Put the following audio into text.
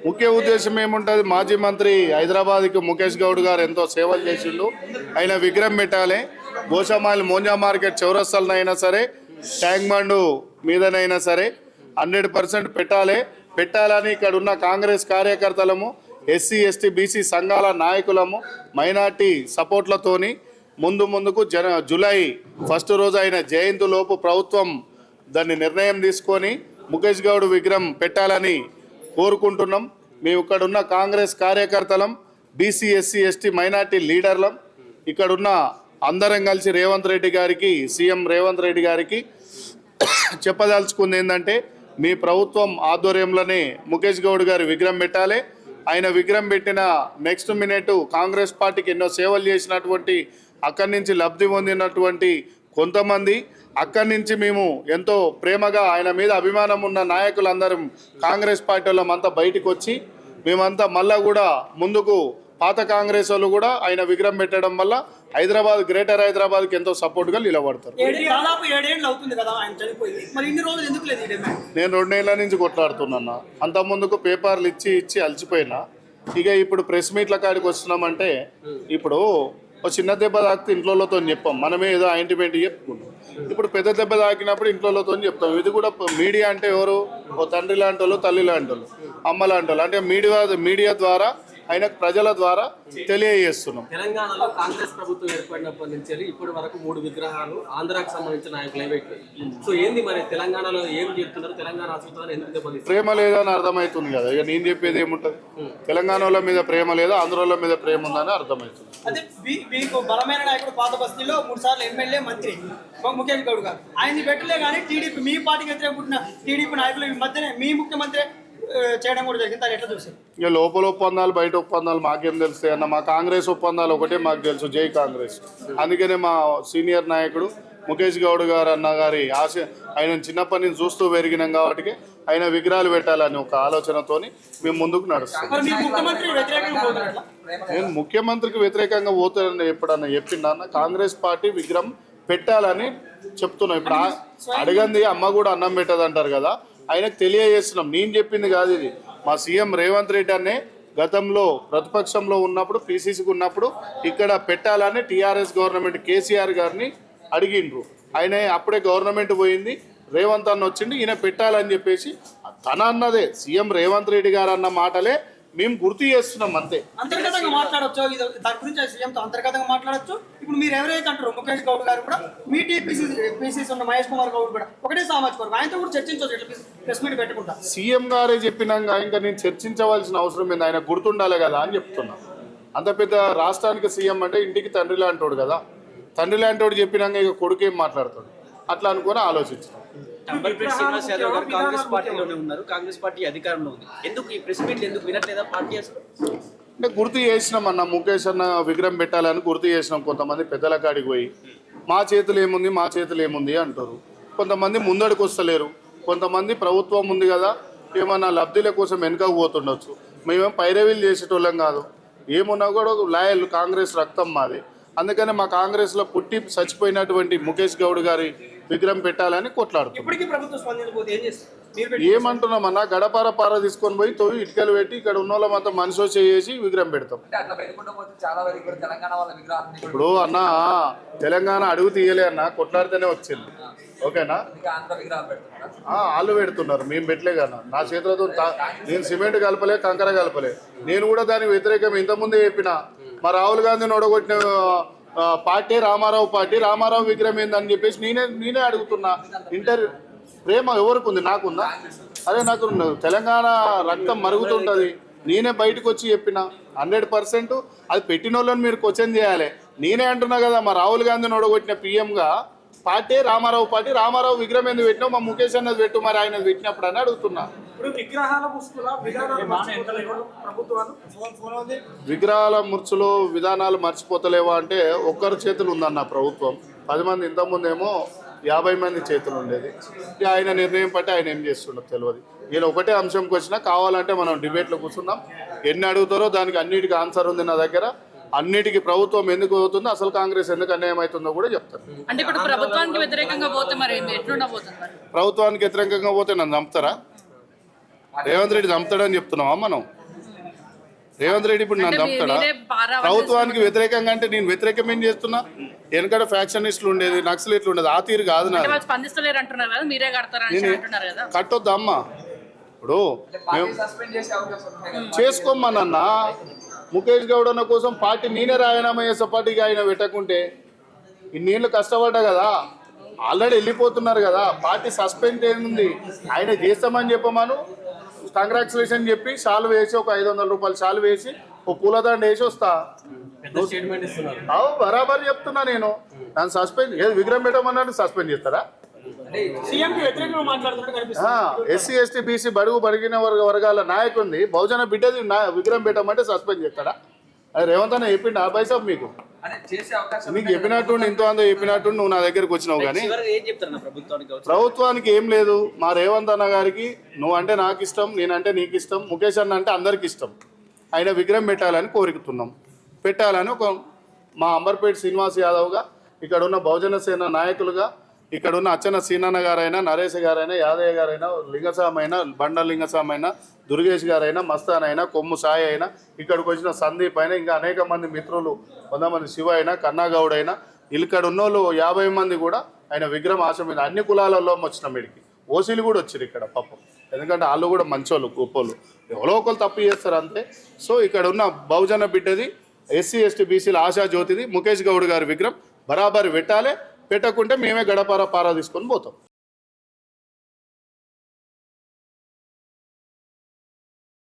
ముఖ్య ఉద్దేశం ఏముంటుంది? మాజీ మంత్రి హైదరాబాద్కి ముఖేష్ గౌడ్ గారు ఎంతో సేవలు చేసిండు. ఆయన విగ్రహం పెట్టాలి. గోషామాయిల్ మోంజా మార్కెట్ చౌరస్తాలనైనా సరే, ట్యాంక్ బండు మీదనైనా సరే 100% పెట్టాలని ఇక్కడ ఉన్న కాంగ్రెస్ కార్యకర్తలము, ఎస్సీ ఎస్టీ బీసీ సంఘాల నాయకులము, మైనార్టీ సపోర్ట్లతోని ముందుకు జూలై 1 రోజు అయిన జయంతిలోపు ప్రభుత్వం దాన్ని నిర్ణయం తీసుకొని ముఖేష్ గౌడ్ విగ్రహం పెట్టాలని కోరుకుంటున్నాం. మేము ఇక్కడున్న కాంగ్రెస్ కార్యకర్తలం, బీసీ ఎస్సీ ఎస్టీ మైనార్టీ లీడర్లం, ఇక్కడున్న అందరం కలిసి రేవంత్ రెడ్డి గారికి, సీఎం రేవంత్ రెడ్డి గారికి చెప్పదలుచుకుంది ఏంటంటే, మీ ప్రభుత్వం ఆధ్వర్యంలోనే ముఖేష్ గౌడ్ గారి విగ్రహం పెట్టాలి. ఆయన విగ్రహం పెట్టిన నెక్స్ట్ మినిట్ కాంగ్రెస్ పార్టీకి ఎన్నో సేవలు చేసినటువంటి, అక్కడి నుంచి లబ్ధి పొందినటువంటి కొంతమంది, అక్కడి నుంచి మేము ఎంతో ప్రేమగా ఆయన మీద అభిమానం ఉన్న నాయకులందరం కాంగ్రెస్ పార్టీ వాళ్ళమంతా బయటకు వచ్చి మేమంతా మళ్ళా కూడా ముందుకు పాత కాంగ్రెస్ వాళ్ళు కూడా ఆయన విగ్రహం పెట్టడం వల్ల హైదరాబాద్, గ్రేటర్ హైదరాబాద్కి ఎంతో సపోర్ట్గా నిలబడతారు. నేను 2 నెలల నుంచి కొట్లాడుతున్నా. అంత ముందుకు పేపర్లు ఇచ్చి అలసిపోయినా. ఇక ఇప్పుడు ప్రెస్ మీట్ల కాడికి వస్తున్నామంటే, ఇప్పుడు ఒక చిన్న దెబ్బ తాకితే ఇంట్లోతో చెప్పాం, మనమే ఏదో ఆయింట్మెంట్ చెప్పుకుంటాం. ఇప్పుడు పెద్ద దెబ్బ తాకినప్పుడు ఇంట్లోతో చెప్తాం. ఇది కూడా మీడియా అంటే ఎవరు? ఓ తండ్రి లాంటి వాళ్ళు, తల్లి లాంటి వాళ్ళు, అమ్మ లాంటి వాళ్ళు. అంటే మీడియా ద్వారా ఆయనకు ప్రజల ద్వారా తెలియజేస్తున్నాం. తెలంగాణలో కాంగ్రెస్ ప్రభుత్వం ఏర్పడినప్పటి నుంచి ఇప్పటి వరకు 3 విగ్రహాలు ఆంధ్రాకి సంబంధించిన నాయకులు పెట్టారు. సో ఏంది మరి తెలంగాణలో ఏం చెప్తున్నారు? తెలంగాణ అసలు ఎందుకు దెబ్బతీస్తారు? ప్రేమ లేదని అర్థమవుతుంది కదా. ఇక నేను చెప్పేది ఏముంటుంది? తెలంగాణలో మీద ప్రేమ లేదా, ఆంధ్రాలో మీద ప్రేమ ఉందని అర్థమవుతుంది. అదే మీకు బలమైన నాయకుడు పాత బస్తీలో 3 సార్లు ఎమ్మెల్యే, మంత్రి ముఖేష్ గౌడ్ గారు. ఆయన్ని పెట్టలే కానీ టీడీపీ, మీ పార్టీకి వ్యతిరేక పుట్టిన టీడీపీ నాయకులు ఈ మధ్యనే మీ ముఖ్యమంత్రి చేయడం కూడా జరిగింది. దాన్ని ఎట్లా చూసారు? ఇక లోపల ఒప్పందాలు, బయట ఒప్పందాలు మాకేం తెలుస్తాయి అన్న. మా కాంగ్రెస్ ఒప్పందాలు ఒకటే మాకు తెలుసు, జై కాంగ్రెస్. అందుకనే మా సీనియర్ నాయకుడు ముఖేష్ గౌడ్ గారు అన్న గారి ఆశ, ఆయన చిన్నప్పటి నుంచి చూస్తూ పెరిగినాం కాబట్టి ఆయన విగ్రహాలు పెట్టాలని ఒక ఆలోచనతోని మేము ముందుకు నడుస్తాం. నేను ముఖ్యమంత్రికి వ్యతిరేకంగా పోతానని ఎప్పుడన్నా చెప్పిండా? కాంగ్రెస్ పార్టీ విగ్రహం పెట్టాలని చెప్తున్నాం. ఇప్పుడు అడగంది అమ్మ కూడా అన్నం పెట్టదు అంటారు కదా, ఆయనకు తెలియజేస్తున్నాం. నేను చెప్పింది కాదు ఇది. మా సీఎం రేవంత్ రెడ్డి అనే గతంలో ప్రతిపక్షంలో ఉన్నప్పుడు, పీసీసీకి ఉన్నప్పుడు ఇక్కడ పెట్టాలని టీఆర్ఎస్ గవర్నమెంట్ కేసీఆర్ గారిని అడిగిండ్రు. ఆయన అప్పుడే గవర్నమెంట్ పోయింది, రేవంత్ అన్న వచ్చింది, ఈయన పెట్టాలని చెప్పేసి తన అన్నదే. సీఎం రేవంత్ రెడ్డి గారు అన్న మాటలే మేము గుర్తు చేస్తున్నాం అంతే. అంతర్గతంగా మాట్లాడచ్చు, దాని గురించి సీఎంతో అంతర్గతంగా మాట్లాడచ్చు. ఇప్పుడు మీరు ఎవరైతే అంటారు ముఖేష్ గౌడ్ గారు కూడా, మీ టీపీసీసీ ఉన్న మహేష్ కుమార్ గౌడ్ కూడా ఒకటే సామాజిక వర్గం, ఆయనతో కూడా చర్చించవచ్చు, ప్రెస్ మీట్ పెట్టుకుంటా. సీఎం గారే చెప్పినాక ఇంకా నేను చర్చించవలసిన అవసరం ఏంది? ఆయన గుర్తుండాలి కదా అని చెప్తున్నా. అంత పెద్ద రాష్ట్రానికి సీఎం అంటే ఇంటికి తండ్రి లాంటోడు కదా. తండ్రి లాంటోడు చెప్పినాక ఇక కొడుకు ఏం మాట్లాడతాడు? అట్లా అనుకుని ఆలోచించాం. శ్రీనివాస్ యాదవ్ గారు కాంగ్రెస్ పార్టీలోనే ఉన్నారు, కాంగ్రెస్ పార్టీ అధికారంలో ఉంది. ఎందుకు ఈ ప్రెస్ మీట్లు ఎందుకు వినట్లేదా పార్టీ? అంటే గుర్తు చేసినాం అన్న, ముఖేష్ అన్న విగ్రహం పెట్టాలని గుర్తు చేసినాం. కొంతమంది పెద్దల కాడికి పోయి మా చేతులు ఏముంది అంటారు. కొంతమంది ముందడికి వస్తలేరు. కొంతమంది ప్రభుత్వం ఉంది కదా, ఏమన్నా లబ్ధిల కోసం వెనుకకు పోతుండొచ్చు. మేమేం పైరవీలు చేసేటోళ్ళం కాదు. ఏమున్నా కూడా లాయల్ కాంగ్రెస్ రక్తం మాది. అందుకని మా కాంగ్రెస్లో పుట్టి చచ్చిపోయినటువంటి ముఖేష్ గౌడ్ గారి విగ్రహం పెట్టాలని కొట్లాడుతున్నాం. ఏమంటున్నామన్నా, గడపార తీసుకొని పోయి తొవి ఇటుకలు పెట్టి ఇక్కడ ఉన్న వాళ్ళంతా మనిషి చేసి విగ్రహం పెడతాం. ఇప్పుడు అన్న తెలంగాణ అడుగు తీయలే అన్న, కొట్లాడితేనే వచ్చింది. ఓకేనా? వాళ్ళు పెడుతున్నారు, మేము పెట్టలే కదా. నా చేతులతో నేను సిమెంట్ కలపలే, కంకర కలపలే. నేను కూడా దానికి వ్యతిరేకం ఇంతకుముందే చెప్పిన. మా రాహుల్ గాంధీని ఓడగొట్టిన పార్టీ రామారావు విగ్రహం ఏందని చెప్పేసి నేనే అడుగుతున్నా. ప్రేమ ఎవరికి ఉంది? నాకుందా? అదే నాకు తెలంగాణ రక్తం మరుగుతుంటుంది. నేనే బయటకు వచ్చి చెప్పిన 100%. అది పెట్టిన వాళ్ళని మీరు క్వశ్చన్ చేయాలి. నేనే అంటున్నా కదా, మా రాహుల్ గాంధీని ఓడగొట్టిన పీఎంగా రామారావు విగ్రహం ఎందుకు పెట్టినావు? మా ముఖేష్ అన్నది పెట్టు, మరి ఆయన పెట్టినప్పుడు అని అడుగుతున్నా. విగ్రహాల ముర్చులో విధానాలు మర్చిపోతలేవా అంటే ఒక్కరి చేతులు ఉందన్న ప్రభుత్వం. 10 మంది, ఇంతకుముందేమో 50 మంది చేతులు ఉండేది. ఆయన నిర్ణయం పట్టి ఆయన ఏం చేస్తుండో తెలియదు. నేను ఒకటే అంశంకి వచ్చినా, కావాలంటే మనం డిబేట్లో కూర్చున్నాం. ఎన్ని అడుగుతారో దానికి అన్నిటికీ ఆన్సర్ ఉంది నా దగ్గర. అన్నిటికీ ప్రభుత్వం ఎందుకు అవుతుందో, అసలు కాంగ్రెస్ ఎందుకు అన్యాయం అవుతుందో కూడా చెప్తారు. అంటే ఇప్పుడు ప్రభుత్వానికి వ్యతిరేకంగా పోతే మరి ఎట్లుండబోతుంది? ప్రభుత్వానికి వ్యతిరేకంగా పోతే నన్ను చంపుతారా? రేవంత్ రెడ్డి చంపుతాడని చెప్తున్నావా మనం? రేవంత్ రెడ్డి ఇప్పుడు నన్ను అంటే చంపుతాడా? మీరే పారా ప్రభుత్వానికి వ్యతిరేకంగా అంటే నేను వ్యతిరేకం ఏం చేస్తున్నా? వెనకడ ఫ్యాక్షనిస్టులు ఉండేది, నక్సలైట్లు ఉండేది, ఆ తీరు కాదు నాది. వాళ్ళు స్పందిస్తలేరు అంటున్నారు కదా, మీరే కడతారని అంటున్నారు కదా. కట్టొద్దా అమ్మ? ఇప్పుడు మేము చేసుకోమన్నా ముఖేష్ గౌడ్ అన్న కోసం పార్టీ నేనే రాజీనామా చేసే పార్టీకి ఆయన పెట్టకుంటే ఇన్నేళ్ళు కష్టపడ్డా కదా, ఆల్రెడీ వెళ్ళిపోతున్నారు కదా, పార్టీ సస్పెండ్ ఏంది? ఆయన చేస్తామని చెప్పమను, కంగ్రాచులేషన్ చెప్పి షాలు వేసి ఒక 500 రూపాయలు షాలు వేసి ఒక పూలదండ వేసి వస్తా. పెద్ద స్టేట్మెంట్ ఇస్తున్నారు. అవు బరాబర్ చెప్తున్నా నేను. నన్ను సస్పెండ్ ఏది విగ్రహం పెట్టమన్నాడు సస్పెండ్ చేస్తారా? సీఎంకి వ్యతిరేకంగా మాట్లాడుతున్నట్టు కనిపిస్తుంది. ఎస్సీ ఎస్టీ బీసీ బడుగు బడిగిన వర్గాల నాయకుడిని బహుజన బిడ్డది విగ్రహం పెట్టమంటే సస్పెండ్ చేస్తాడా? అది రేవంత్ అన్న చెప్పిండు ఆ పైసా మీకు నీకు చెప్పినట్టు ఇంతో అందో చెప్పినట్టు నువ్వు నా దగ్గరికి వచ్చినావు. కానీ ప్రభుత్వానికి ఏం లేదు. మా రేవంత్ అన్న గారికి నువ్వు అంటే నాకు ఇష్టం, నేనంటే నీకు ఇష్టం, ముఖేష్ అన్న అంటే అందరికి ఇష్టం. ఆయన విగ్రహం పెట్టాలని కోరుకుతున్నాం. పెట్టాలని ఒక మా అంబర్పేట శ్రీనివాస్ యాదవ్గా, ఇక్కడ ఉన్న బహుజన సేన నాయకులుగా, ఇక్కడ ఉన్న అచ్చన సీనన్న గారైనా, నరేష్ గారైనా, యాదయ్య గారైనా, లింగస్వామి అయినా, బండ లింగస్వామి అయినా, దుర్గేష్ గారైనా, మస్తాన్ అయినా, కొమ్ము సాయి అయినా, ఇక్కడికి వచ్చిన సందీప్ అయినా, ఇంకా అనేక మంది మిత్రులు, 100 మంది శివ అయినా, కన్నాగౌడ్ అయినా, ఇక్కడ ఉన్నోళ్ళు 50 మంది కూడా ఆయన విగ్రహం ఆశ మీద అన్ని కులాలలో వచ్చిన మీడికి ఓసీలు కూడా వచ్చారు ఇక్కడ పాపం. ఎందుకంటే వాళ్ళు కూడా మంచోళ్ళు, గొప్పోళ్ళు, ఎవరో ఒకరు తప్పు చేస్తారు అంతే. సో ఇక్కడ ఉన్న బహుజన బిడ్డది, ఎస్సీ ఎస్టీ బీసీల ఆశా జ్యోతిది ముఖేష్ గౌడ్ గారి విగ్రహం బరాబర్ పెట్టాలి. పెట్టకుంటే మేమే గడపార పారా తీసుకొని పోతాం.